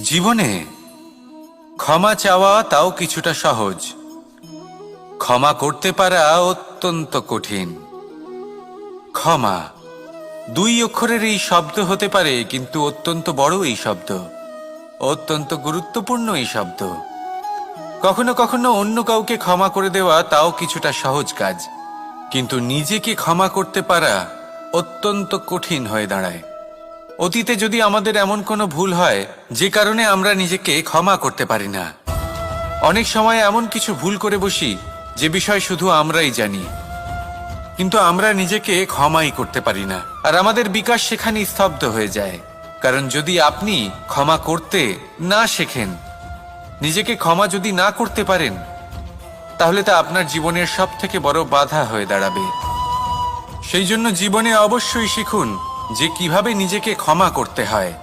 জীবনে ক্ষমা চাওয়া তাও কিছুটা সহজ, ক্ষমা করতে পারা অত্যন্ত কঠিন। ক্ষমা দুই অক্ষরের এই শব্দ হতে পারে, কিন্তু অত্যন্ত বড় এই শব্দ, অত্যন্ত গুরুত্বপূর্ণ এই শব্দ। কখনো কখনো অন্য কাউকে ক্ষমা করে দেওয়া তাও কিছুটা সহজ কাজ, কিন্তু নিজেকে ক্ষমা করতে পারা অত্যন্ত কঠিন হয়ে দাঁড়ায়। অতীতে যদি আমাদের এমন কোনো ভুল হয় যে কারণে আমরা নিজেকে ক্ষমা করতে পারি না, অনেক সময় এমন কিছু ভুল করে বসি যে বিষয় শুধু আমরাই জানি, কিন্তু আমরা নিজেকে ক্ষমাই করতে পারি না, আর আমাদের বিকাশ সেখানেই স্তব্ধ হয়ে যায়। কারণ যদি আপনি ক্ষমা করতে না শেখেন, নিজেকে ক্ষমা যদি না করতে পারেন, তাহলে তা আপনার জীবনের সব থেকে বড় বাধা হয়ে দাঁড়াবে। সেই জন্য জীবনে অবশ্যই শিখুন যে কিভাবে নিজেকে ক্ষমা করতে হয়।